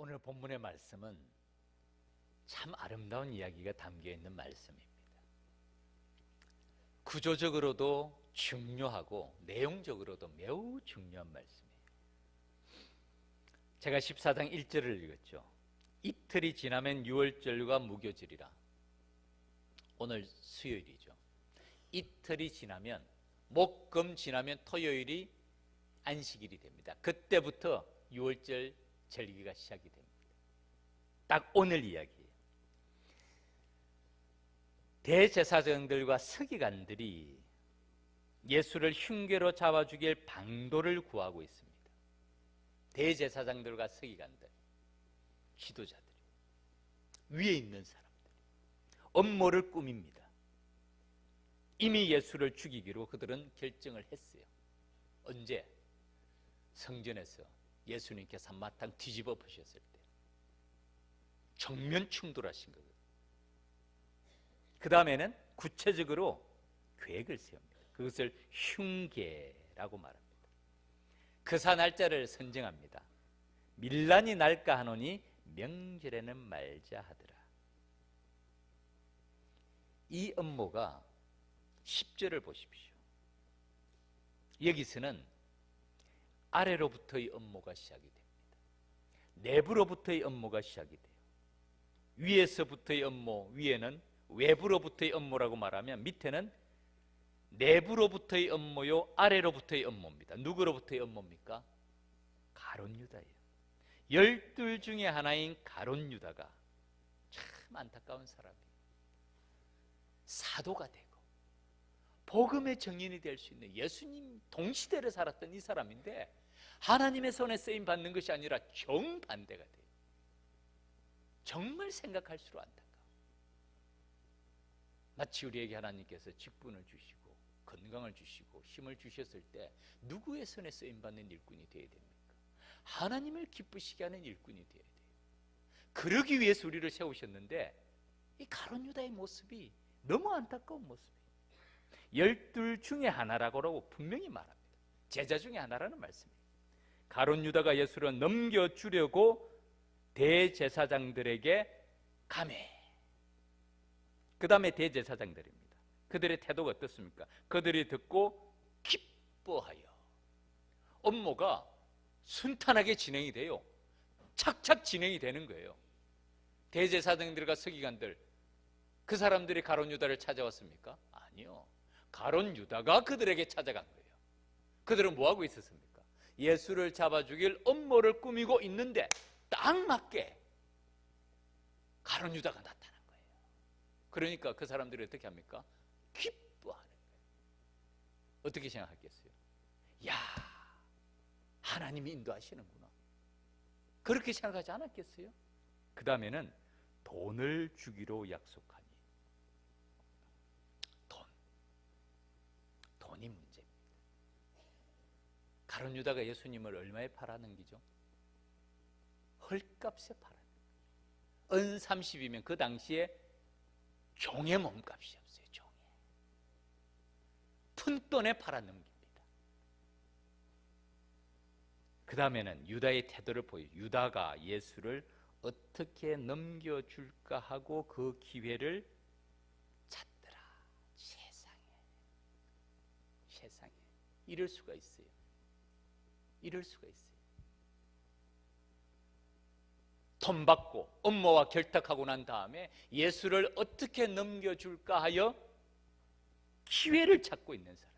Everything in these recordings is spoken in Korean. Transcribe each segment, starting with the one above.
오늘 본문의 말씀은 참 아름다운 이야기가 담겨 있는 말씀입니다. 구조적으로도 중요하고 내용적으로도 매우 중요한 말씀이에요. 제가 14장 1절을 읽었죠. 이틀이 지나면 유월절과 무교절이라. 오늘 수요일이죠. 이틀이 지나면 목, 금 지나면 토요일이 안식일이 됩니다. 그때부터 유월절 절기가 시작이 됩니다. 딱 오늘 이야기예요. 대제사장들과 서기관들이 예수를 흉계로 잡아 죽일 방도를 구하고 있습니다. 대제사장들과 서기관들, 지도자들이, 위에 있는 사람들이 음모를 꾸밉니다. 이미 예수를 죽이기로 그들은 결정을 했어요. 언제? 성전에서 예수님께서 한바탕 뒤집어 보셨을 때 정면 충돌하신 거거든요. 그 다음에는 구체적으로 계획을 세웁니다. 그것을 흉계라고 말합니다. 그사 날짜를 선정합니다. 밀란이 날까 하노니 명절에는 말자 하더라. 이 음모가 10절을 보십시오. 여기서는 아래로부터의 음모가 시작이 됩니다. 내부로부터의 음모가 시작이 돼요. 위에서부터의 음모, 위에는 외부로부터의 음모라고 말하면 밑에는 내부로부터의 음모요, 아래로부터의 음모입니다. 누구로부터의 음모입니까? 가룟 유다예요. 12 중에 하나인 가룟 유다가 참 안타까운 사람이에요. 사도가 되고 복음의 증인이 될 수 있는 예수님 동시대를 살았던 이 사람인데 하나님의 손에 쓰임 받는 것이 아니라 정반대가 돼요. 정말 생각할수록 안타까워. 마치 우리에게 하나님께서 직분을 주시고 건강을 주시고 힘을 주셨을 때 누구의 손에 쓰임 받는 일꾼이 되어야 됩니까? 하나님을 기쁘시게 하는 일꾼이 되어야 돼요. 그러기 위해서 우리를 세우셨는데 이 가룟 유다의 모습이 너무 안타까운 모습이에요. 12 중에 하나라고 분명히 말합니다. 제자 중에 하나라는 말씀이에요. 가룟 유다가 예수를 넘겨주려고 대제사장들에게 감해. 그 다음에 대제사장들입니다. 그들의 태도가 어떻습니까? 그들이 듣고 기뻐하여. 업무가 순탄하게 진행이 돼요. 착착 진행이 되는 거예요. 대제사장들과 서기관들, 그 사람들이 가룟 유다를 찾아왔습니까? 아니요. 가룟 유다가 그들에게 찾아간 거예요. 그들은 뭐하고 있었습니까? 예수를 잡아 죽일 음모를 꾸미고 있는데 딱 맞게 가룟 유다가 나타난 거예요. 그러니까 그 사람들이 어떻게 합니까? 기뻐하는 거예요. 어떻게 생각하겠어요? 야, 하나님이 인도하시는구나. 그렇게 생각하지 않았겠어요? 그 다음에는 돈을 주기로 약속하니. 돈이 문제입니다. 가룟 유다가 예수님을 얼마에 팔아넘기죠? 헐값에 팔아넘기죠. 은 30이면 그 당시에 종의 몸값이었어요. 종의. 푼돈에 팔아넘깁니다. 그 다음에는 유다의 태도를 보여요. 유다가 예수를 어떻게 넘겨줄까 하고 그 기회를 찾더라. 세상에 이럴 수가 있어요. 이럴 수가 있어요. 돈 받고 음모와 결탁하고 난 다음에 예수를 어떻게 넘겨줄까 하여 기회를 찾고 있는 사람.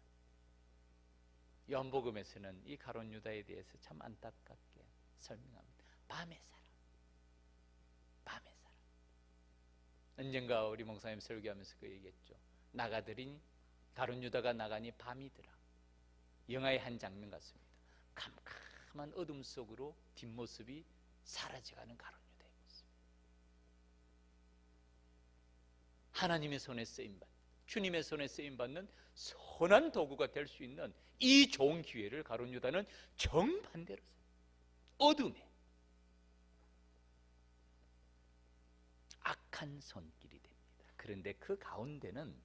요한복음에서는 이 가룟 유다에 대해서 참 안타깝게 설명합니다. 밤의 사람. 언젠가 우리 목사님 설교하면서 그 얘기했죠. 나가들인 가룟 유다가 나가니 밤이더라. 영화의 한 장면 같습니다. 캄캄한 어둠 속으로 뒷모습이 사라져가는 가룟 유다의 모습. 하나님의 손에 쓰임받는, 주님의 손에 쓰임받는 선한 도구가 될 수 있는 이 좋은 기회를 가룟 유다는 정반대로 어둠에 악한 손길이 됩니다. 그런데 그 가운데는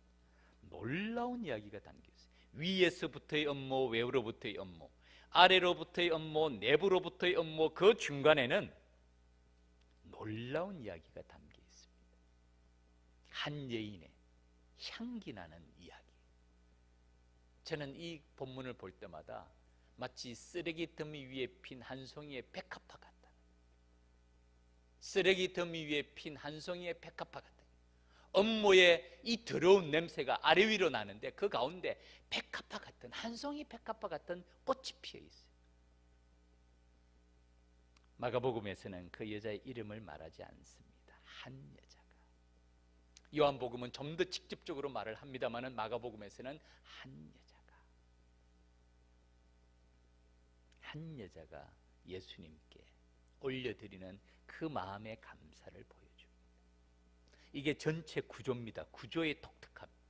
놀라운 이야기가 담겨 있어요. 위에서부터의 음모, 외로부터의 음모, 아래로부터의 음모, 내부로부터의 음모, 그 중간에는 놀라운 이야기가 담겨 있습니다. 한 여인의 향기 나는 이야기. 저는 이 본문을 볼 때마다 마치 쓰레기 더미 위에 핀 한 송이의 백합화 같다. 쓰레기 더미 위에 핀 한 송이의 백합화 같다. 업모의 이 더러운 냄새가 아래 위로 나는데 그 가운데 백합화 같은, 한 송이 백합화 같은 꽃이 피어 있어요. 마가복음에서는 그 여자의 이름을 말하지 않습니다. 한 여자가. 요한복음은 좀 더 직접적으로 말을 합니다만 마가복음에서는 한 여자가 예수님께 올려드리는 그 마음의 감사를 보여줍니다. 이게 전체 구조입니다. 구조의 독특함입니다.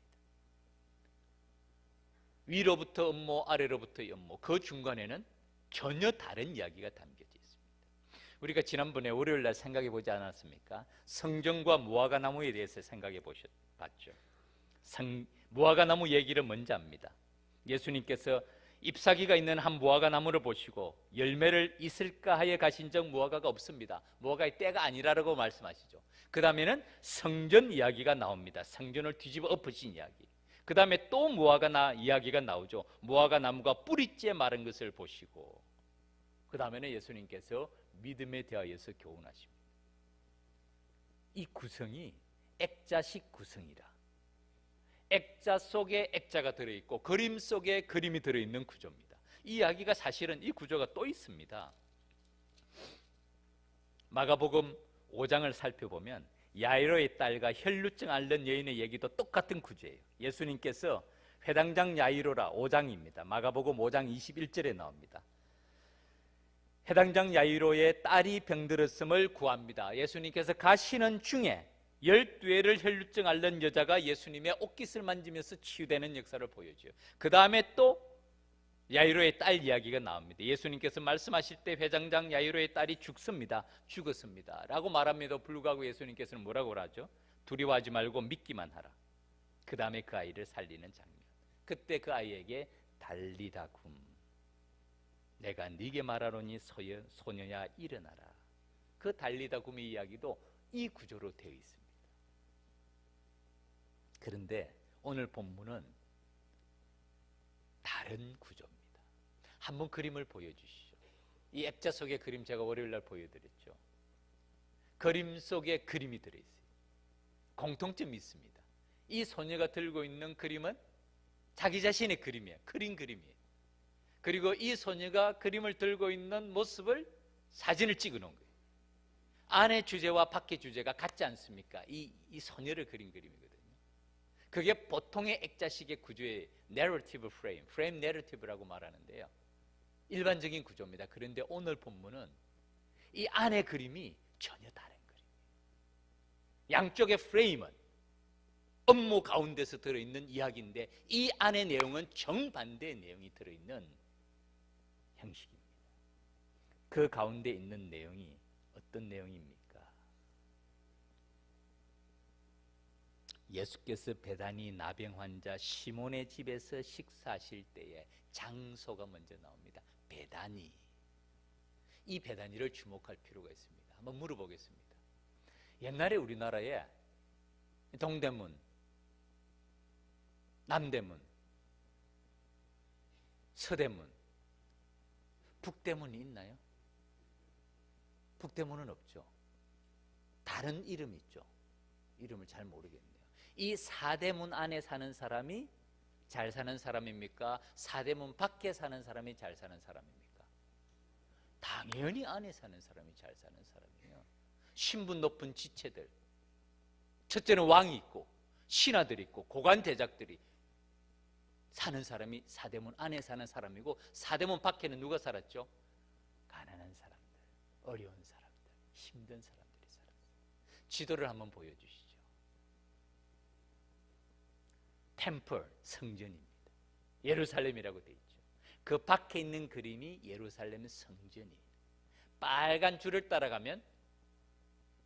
위로부터 음모, 아래로부터 연모, 그 중간에는 전혀 다른 이야기가 담겨져 있습니다. 우리가 지난번에 월요일날 생각해 보지 않았습니까? 성전과 무화과나무에 대해서 생각해 봤죠. 무화과나무 얘기를 먼저 합니다. 예수님께서 잎사귀가 있는 한 무화과나무를 보시고 열매를 있을까 하여 가신 적 무화과가 없습니다. 무화과의 때가 아니라고 말씀하시죠. 그 다음에는 성전 이야기가 나옵니다. 성전을 뒤집어 엎으신 이야기. 그 다음에 또 무화과 이야기가 나오죠. 무화과 나무가 뿌리째 마른 것을 보시고, 그 다음에는 예수님께서 믿음에 대하여서 교훈하십니다. 이 구성이 액자식 구성이라, 액자 속에 액자가 들어있고 그림 속에 그림이 들어있는 구조입니다. 이 이야기가 사실은 이 구조가 또 있습니다. 마가복음 5장을 살펴보면 야이로의 딸과 혈루증 앓는 여인의 얘기도 똑같은 구조예요. 예수님께서 회당장 야이로라, 5장입니다. 마가복음 5장 21절에 나옵니다. 회당장 야이로의 딸이 병들었음을 구합니다. 예수님께서 가시는 중에 12회를 혈루증 앓는 여자가 예수님의 옷깃을 만지면서 치유되는 역사를 보여줘요. 그 다음에 또 야이로의 딸 이야기가 나옵니다. 예수님께서 말씀하실 때 회당장 야이로의 딸이 죽었습니다 라고 말합니다. 불구하고 예수님께서는 뭐라고 하죠? 두려워하지 말고 믿기만 하라. 그 다음에 그 아이를 살리는 장면. 그때 그 아이에게 달리다굼, 내가 네게 말하노니 소녀야 일어나라. 그 달리다굼의 이야기도 이 구조로 되어 있습니다. 그런데 오늘 본문은 다른 구조입니다. 한번 그림을 보여주시죠. 이 액자 속의 그림 제가 월요일날 보여드렸죠. 그림 속에 그림이 들어있어요. 공통점이 있습니다. 이 소녀가 들고 있는 그림은 자기 자신의 그림이에요. 그림이에요. 그리고 이 소녀가 그림을 들고 있는 모습을 사진을 찍어 놓은 거예요. 안의 주제와 밖의 주제가 같지 않습니까? 이 소녀를 그린 그림이거든요. 그게 보통의 액자식의 구조의 내러티브 프레임 내러티브라고 말하는데요. 일반적인 구조입니다. 그런데 오늘 본문은 이 안의 그림이 전혀 다른 그림이에요. 양쪽의 프레임은 업무 가운데서 들어있는 이야기인데 이 안의 내용은 정반대의 내용이 들어있는 형식입니다. 그 가운데 있는 내용이 어떤 내용입니까? 예수께서 베다니 나병 환자 시몬의 집에서 식사하실 때에 장소가 먼저 나옵니다. 베다니. 이 베다니를 주목할 필요가 있습니다. 한번 물어보겠습니다. 옛날에 우리나라에 동대문, 남대문, 서대문, 북대문이 있나요? 북대문은 없죠. 다른 이름이 있죠. 이름을 잘 모르겠네요. 이 사대문 안에 사는 사람이 잘 사는 사람입니까? 사대문 밖에 사는 사람이 잘 사는 사람입니까? 당연히 안에 사는 사람이 잘 사는 사람이에요. 신분 높은 지체들, 첫째는 왕이 있고 신하들이 있고 고관 대작들이 사는 사람이 사대문 안에 사는 사람이고, 사대문 밖에는 누가 살았죠? 가난한 사람들, 어려운 사람들, 힘든 사람들이 살았어요. 지도를 한번 보여주시죠. 템플, 성전입니다. 예루살렘이라고 되어 있죠. 그 밖에 있는 그림이 예루살렘 성전이에요. 빨간 줄을 따라가면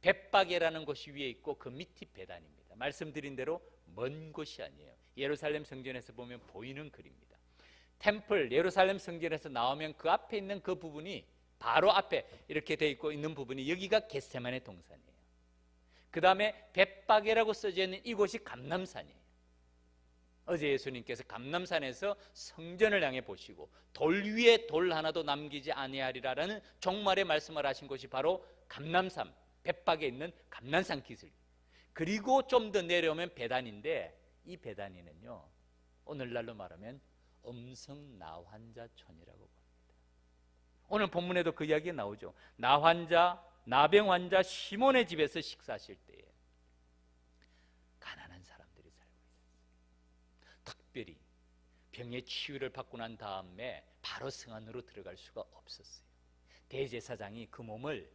벳바게라는 곳이 위에 있고 그 밑이 베단입니다. 말씀드린 대로 먼 곳이 아니에요. 예루살렘 성전에서 보면 보이는 글입니다. 템플, 예루살렘 성전에서 나오면 그 앞에 있는 그 부분이 바로 앞에 이렇게 돼 있고 있는 부분이 여기가 겟세마네 동산이에요. 그 다음에 벳바게라고 써져 있는 이곳이 감람산이에요. 어제 예수님께서 감람산에서 성전을 향해 보시고 돌 위에 돌 하나도 남기지 아니하리라라는 종말의 말씀을 하신 곳이 바로 감람산, 벳박에 있는 감람산 기슭. 그리고 좀 더 내려오면 베단인데, 이 베단이는요 오늘날로 말하면 음성 나환자촌이라고 봅니다. 오늘 본문에도 그 이야기가 나오죠. 나병 환자 시몬의 집에서 식사하실 때에 가난한 사람들이 살고 있었어요. 특별히 병의 치유를 받고 난 다음에 바로 성 안으로 들어갈 수가 없었어요. 대제사장이 그 몸을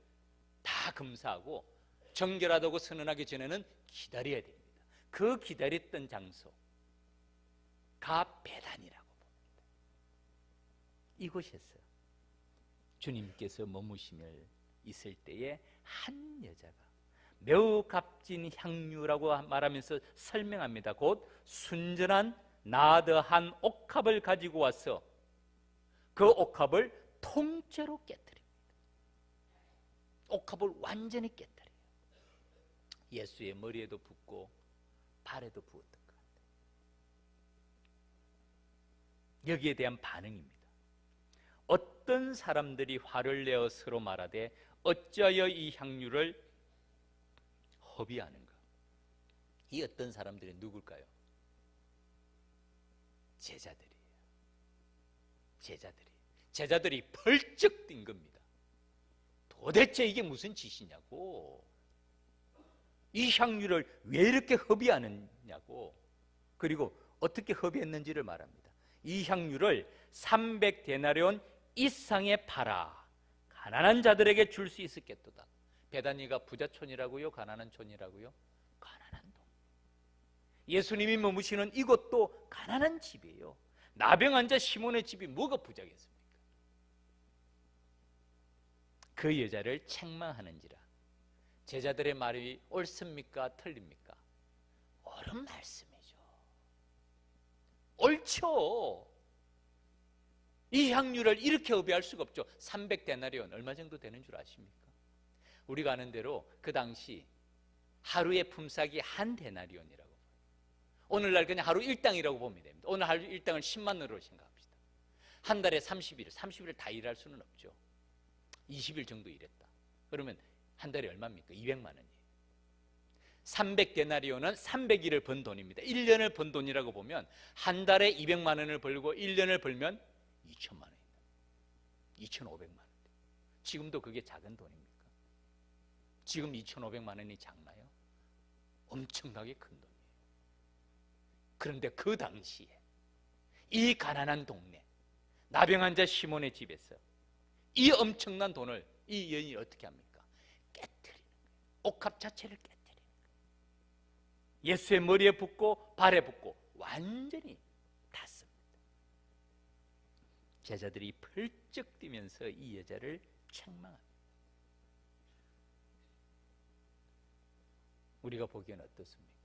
다 검사하고 정결하다고 선언하기 전에는 기다려야 됩니다. 그 기다렸던 장소가 베단이라고 봅니다. 이곳에서 주님께서 머무시며 있을 때에 한 여자가 매우 값진 향유라고 말하면서 설명합니다. 곧 순전한 나드한 옥합을 가지고 와서 그 옥합을 통째로 깨뜨립니다. 옥합을 완전히 깨뜨려요. 예수의 머리에도 붓고 발에도 부었던 것 같아요. 여기에 대한 반응입니다. 어떤 사람들이 화를 내어 서로 말하되 어찌하여 이 향유를 허비하는가? 이 어떤 사람들이 누굴까요? 제자들이에요. 제자들이 벌쩍 뛴 겁니다. 도대체 이게 무슨 짓이냐고, 이 향유를 왜 이렇게 허비하느냐고, 그리고 어떻게 허비했는지를 말합니다. 이 향유를 300데나리온 이상에 팔아 가난한 자들에게 줄 수 있었겠도다. 베다니가 부자촌이라고요? 가난한 촌이라고요? 가난한 동. 예수님이 머무시는 이곳도 가난한 집이에요. 나병 환자 시몬의 집이 뭐가 부자겠습니까? 그 여자를 책망하는지라. 제자들의 말이 옳습니까? 틀립니까? 옳은 말씀이죠. 옳죠. 이 향유를 이렇게 허비할 수가 없죠. 300데나리온 얼마 정도 되는 줄 아십니까? 우리가 아는 대로 그 당시 하루의 품삯이 한 데나리온이라고. 오늘날 그냥 하루 일당이라고 보면 됩니다. 오늘 하루 일당을 10만 원으로 생각합시다. 한 달에 30일 다 일할 수는 없죠. 20일 정도 일했다. 그러면 한 달에 얼마입니까? 200만 원이에요. 300데나리온은 300일을 번 돈입니다. 1년을 번 돈이라고 보면 한 달에 200만 원을 벌고 1년을 벌면 2천만 원입니다. 2,500만 원. 지금도 그게 작은 돈입니까? 지금 2,500만 원이 작나요? 엄청나게 큰 돈이에요. 그런데 그 당시에 이 가난한 동네 나병 환자 시몬의 집에서 이 엄청난 돈을 이 여인이 어떻게 합니까? 깨뜨리는 거예요. 옥합 자체를 깨뜨리는 거예요. 예수의 머리에 붓고 발에 붓고 완전히 닿습니다. 제자들이 펄쩍 뛰면서 이 여자를 책망합니다. 우리가 보기엔 어떻습니까?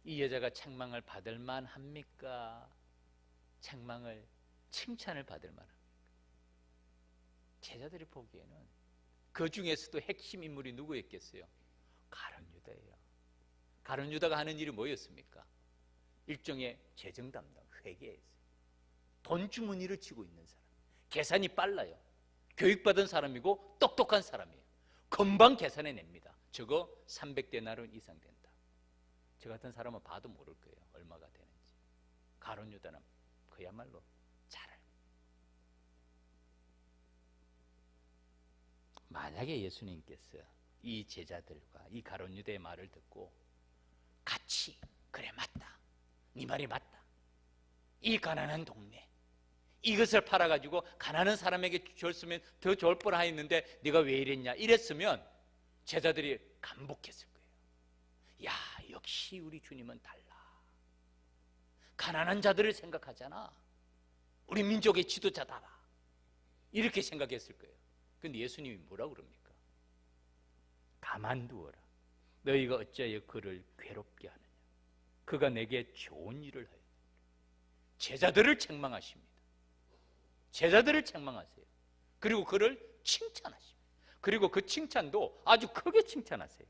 이 여자가 책망을 받을 만합니까? 칭찬을 받을 만합니까? 제자들이 보기에는 그 중에서도 핵심 인물이 누구였겠어요? 가룟 유다예요. 가룟 유다가 하는 일이 뭐였습니까? 일종의 재정 담당, 회계였어요. 돈 주머니를 쥐고 있는 사람, 계산이 빨라요. 교육받은 사람이고 똑똑한 사람이에요. 금방 계산해 냅니다. 저거 300데나리온 이상 된다. 저 같은 사람은 봐도 모를 거예요. 얼마가 되는지. 가룟 유다는 그야말로 잘 알고. 만약에 예수님께서 이 제자들과 이 가룟 유다의 말을 듣고 같이 그래 맞다, 네 말이 맞다, 이 가난한 동네 이것을 팔아가지고 가난한 사람에게 줬으면 더 좋을 뻔하였는데 네가 왜 이랬냐 이랬으면 제자들이 감복했을 거예요. 야, 역시 우리 주님은 달라. 가난한 자들을 생각하잖아. 우리 민족의 지도자다. 이렇게 생각했을 거예요. 근데 예수님이 뭐라고 그럽니까? 가만두어라. 너희가 어찌하여 그를 괴롭게 하느냐. 그가 내게 좋은 일을 하였다. 제자들을 책망하십니다. 제자들을 책망하세요. 그리고 그를 칭찬하십니다. 그리고 그 칭찬도 아주 크게 칭찬하세요.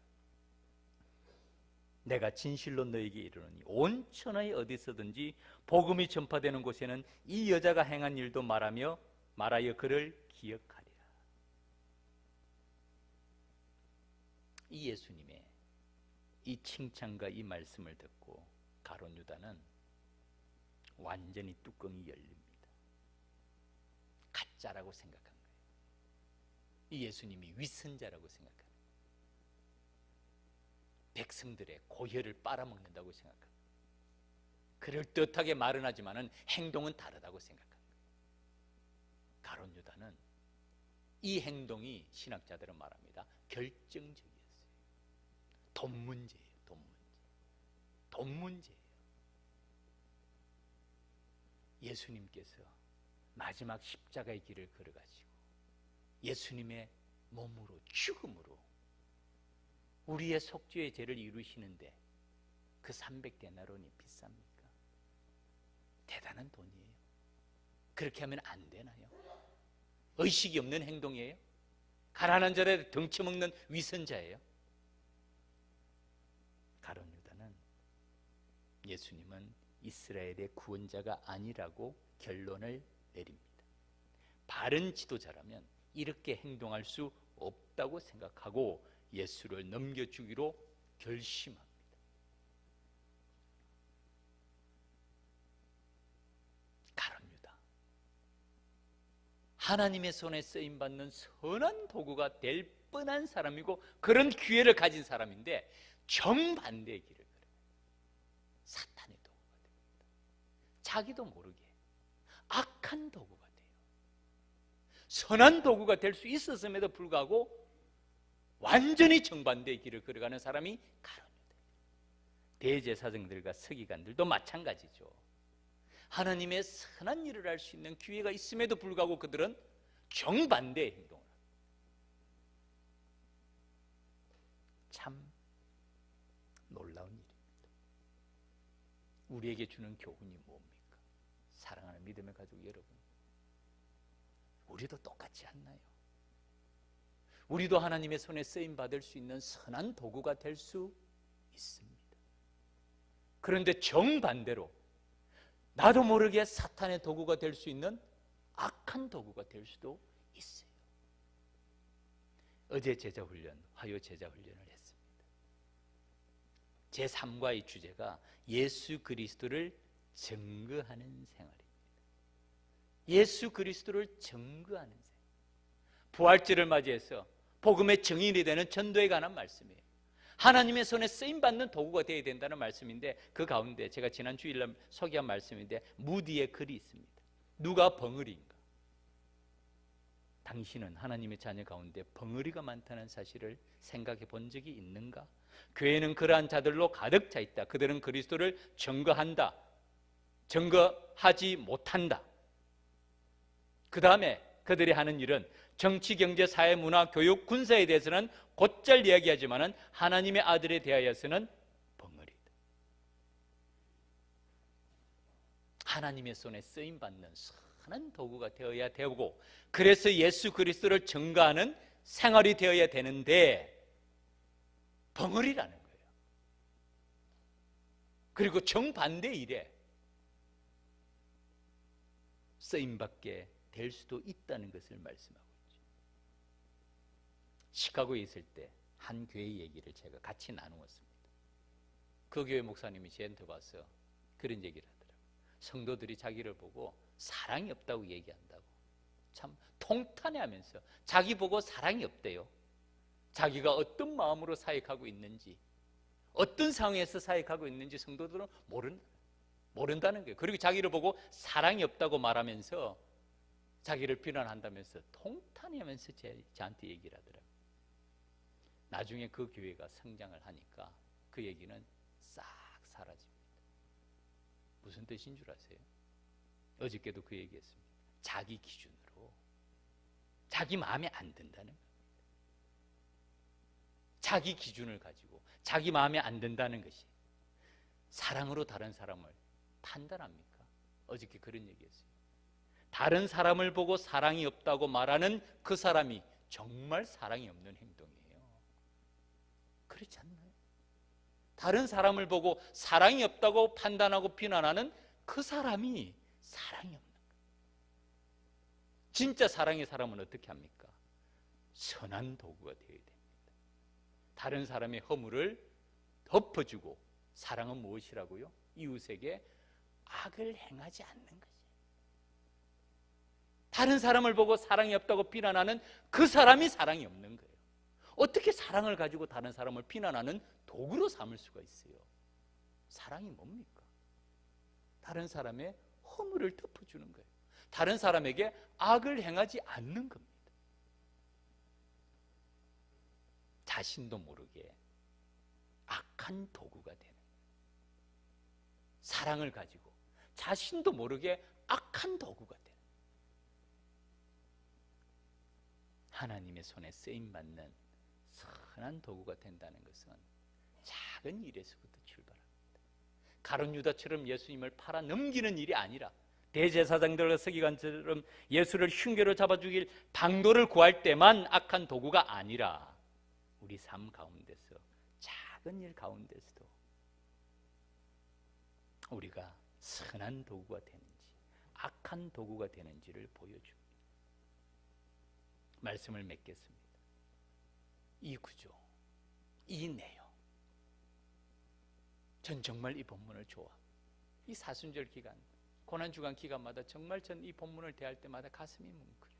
내가 진실로 너에게 이르노니 온 천하에 어디서든지 복음이 전파되는 곳에는 이 여자가 행한 일도 말하여 그를 기억하리라. 이 예수님의 이 칭찬과 이 말씀을 듣고 가룟 유다는 완전히 뚜껑이 열립니다. 가짜라고 생각한 거예요. 이 예수님이 위선자라고 생각합니다. 백성들의 고혈을 빨아먹는다고 생각합니다. 그럴듯하게 말은 하지만 행동은 다르다고 생각합니다. 가룟 유다는 이 행동이 신학자들은 말합니다. 결정적이었어요. 돈 문제예요. 돈 문제예요. 예수님께서 마지막 십자가의 길을 걸어가시고 예수님의 몸으로 죽음으로 우리의 속죄의 죄를 이루시는데 그 300데나론이 비쌉니까? 대단한 돈이에요. 그렇게 하면 안 되나요? 의식이 없는 행동이에요? 가난한 자를 덩쳐먹는 위선자예요? 가룟 유다는 예수님은 이스라엘의 구원자가 아니라고 결론을 내립니다. 바른 지도자라면 이렇게 행동할 수 없다고 생각하고 예수를 넘겨주기로 결심합니다. 가룟 유다, 하나님의 손에 쓰임받는 선한 도구가 될 뻔한 사람이고 그런 기회를 가진 사람인데 정반대의 길을 걸어요. 사탄의 도구가 됩니다. 자기도 모르게 악한 도구가 돼요. 선한 도구가 될 수 있었음에도 불구하고 완전히 정반대의 길을 걸어가는 사람이 가룟 유다. 대제사장들과 서기관들도 마찬가지죠. 하나님의 선한 일을 할 수 있는 기회가 있음에도 불구하고 그들은 정반대의 행동을 합니다. 참 놀라운 일입니다. 우리에게 주는 교훈이 뭡니까? 사랑하는 믿음의 가족 여러분, 우리도 똑같지 않나요? 우리도 하나님의 손에 쓰임받을 수 있는 선한 도구가 될 수 있습니다. 그런데 정반대로 나도 모르게 사탄의 도구가 될 수 있는 악한 도구가 될 수도 있어요. 어제 제자훈련, 화요 제자훈련을 했습니다. 제3과의 주제가 예수 그리스도를 증거하는 생활입니다. 예수 그리스도를 증거하는 생활. 부활절을 맞이해서 복음의 증인이 되는 전도에 관한 말씀이에요. 하나님의 손에 쓰임받는 도구가 되어야 된다는 말씀인데 그 가운데 제가 지난 주일날 소개한 말씀인데 무디의 글이 있습니다. 누가 벙어리인가? 당신은 하나님의 자녀 가운데 벙어리가 많다는 사실을 생각해 본 적이 있는가? 교회는 그러한 자들로 가득 차 있다. 그들은 그리스도를 증거한다. 증거하지 못한다. 그 다음에 그들이 하는 일은 정치, 경제, 사회, 문화, 교육, 군사에 대해서는 곧잘 이야기하지만 하나님의 아들에 대하여서는 벙어리다. 하나님의 손에 쓰임받는 선한 도구가 되어야 되고 그래서 예수 그리스도를 증거하는 생활이 되어야 되는데 벙어리라는 거예요. 그리고 정반대의 일에 쓰임받게 될 수도 있다는 것을 말씀하고 있죠. 시카고에 있을 때 한 교회 얘기를 제가 같이 나누었습니다. 그 교회 목사님이 저한테 와서 그런 얘기를 하더라고요. 성도들이 자기를 보고 사랑이 없다고 얘기한다고. 참 통탄해하면서 자기 보고 사랑이 없대요. 자기가 어떤 마음으로 사역하고 있는지, 어떤 상황에서 사역하고 있는지 성도들은 모른다는 거예요. 그리고 자기를 보고 사랑이 없다고 말하면서 자기를 비난한다면서 통탄하면서 저한테 얘기를 하더라고요. 나중에 그 교회가 성장을 하니까 그 얘기는 싹 사라집니다. 무슨 뜻인 줄 아세요? 어저께도 그 얘기했습니다. 자기 기준으로 자기 마음에 안 든다는 겁니다. 자기 기준을 가지고 자기 마음에 안 든다는 것이 사랑으로 다른 사람을 판단합니까? 어저께 그런 얘기했어요. 다른 사람을 보고 사랑이 없다고 말하는 그 사람이 정말 사랑이 없는 행동이에요. 그렇지 않나요? 다른 사람을 보고 사랑이 없다고 판단하고 비난하는 그 사람이 사랑이 없는 거예요. 진짜 사랑의 사람은 어떻게 합니까? 선한 도구가 되어야 됩니다. 다른 사람의 허물을 덮어주고, 사랑은 무엇이라고요? 이웃에게 악을 행하지 않는 거지. 다른 사람을 보고 사랑이 없다고 비난하는 그 사람이 사랑이 없는 거예요. 어떻게 사랑을 가지고 다른 사람을 비난하는 도구로 삼을 수가 있어요? 사랑이 뭡니까? 다른 사람의 허물을 덮어주는 거예요. 다른 사람에게 악을 행하지 않는 겁니다. 자신도 모르게 악한 도구가 되는, 사랑을 가지고 자신도 모르게 악한 도구가 되는, 하나님의 손에 쓰임받는 선한 도구가 된다는 것은 작은 일에서부터 출발합니다. 가룟 유다처럼 예수님을 팔아 넘기는 일이 아니라, 대제사장들과 서기관처럼 예수를 흉계로 잡아주길 방도를 구할 때만 악한 도구가 아니라, 우리 삶 가운데서 작은 일 가운데서도 우리가 선한 도구가 되는지 악한 도구가 되는지를 보여줍니다. 말씀을 맺겠습니다. 이 구조, 이 내용, 전 정말 이 본문을 좋아. 이 사순절 기간, 고난주간 기간마다 정말 전 이 본문을 대할 때마다 가슴이 뭉클해요.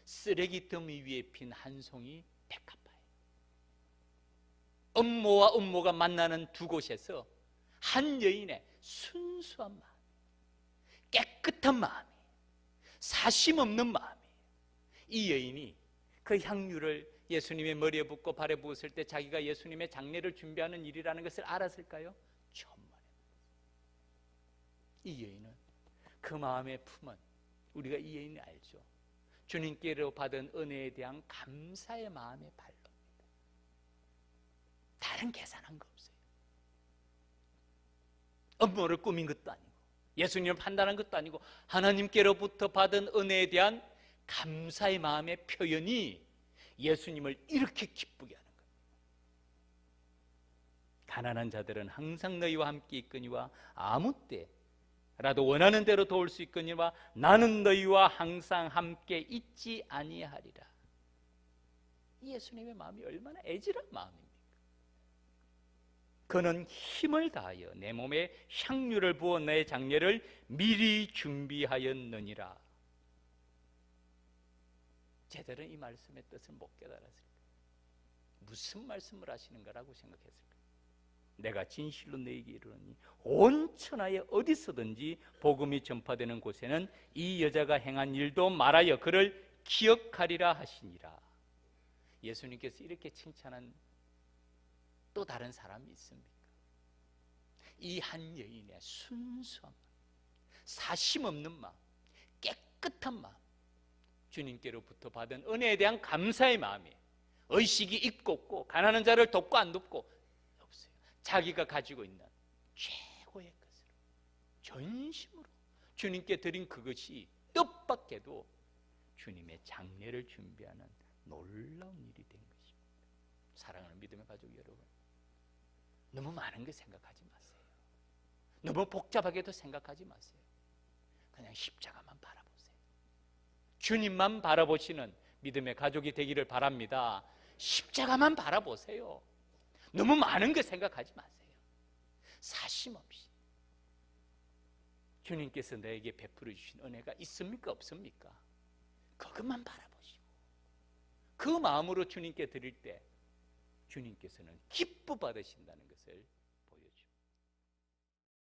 쓰레기 더미 위에 핀 한 송이 백합화예요. 음모와 음모가 만나는 두 곳에서 한 여인의 순수한 마음, 깨끗한 마음이, 사심 없는 마음이, 이 여인이 그 향유를 예수님의 머리에 붓고 발에 부었을 때 자기가 예수님의 장례를 준비하는 일이라는 것을 알았을까요? 천만에. 이 여인은 그 마음의 품은, 우리가 이 여인을 알죠. 주님께로 받은 은혜에 대한 감사의 마음의 발로입니다. 다른 계산한 거 없어요. 음모를 꾸민 것도 아니고, 예수님을 판단한 것도 아니고, 하나님께로부터 받은 은혜에 대한 감사의 마음의 표현이 예수님을 이렇게 기쁘게 하는 거예요. 가난한 자들은 항상 너희와 함께 있거니와 아무 때라도 원하는 대로 도울 수 있거니와 나는 너희와 항상 함께 있지 아니하리라. 예수님의 마음이 얼마나 애절한 마음입니까? 그는 힘을 다하여 내 몸에 향유를 부어 내 장례를 미리 준비하였느니라. 제대로 이 말씀의 뜻을 못 깨달았을까? 무슨 말씀을 하시는가라고 생각했을까? 내가 진실로 너에게 이르노니 온 천하에 어디서든지 복음이 전파되는 곳에는 이 여자가 행한 일도 말하여 그를 기억하리라 하시니라. 예수님께서 이렇게 칭찬한 또 다른 사람이 있습니까? 이 한 여인의 순수한 마음, 사심 없는 마음, 깨끗한 마음, 주님께로부터 받은 은혜에 대한 감사의 마음이, 의식이 있고 없고, 가난한 자를 돕고 안 돕고 없어요. 자기가 가지고 있는 최고의 것으로 전심으로 주님께 드린 그것이 뜻밖에도 주님의 장례를 준비하는 놀라운 일이 된 것입니다. 사랑하는 믿음의 가족 여러분, 너무 많은 거 생각하지 마세요. 너무 복잡하게도 생각하지 마세요. 그냥 십자가만 바라보세요. 주님만 바라보시는 믿음의 가족이 되기를 바랍니다. 십자가만 바라보세요. 너무 많은 거 생각하지 마세요. 사심 없이 주님께서 너에게 베풀어 주신 은혜가 있습니까 없습니까? 그것만 바라보시고 그 마음으로 주님께 드릴 때 주님께서는 기뻐 받으신다는 것을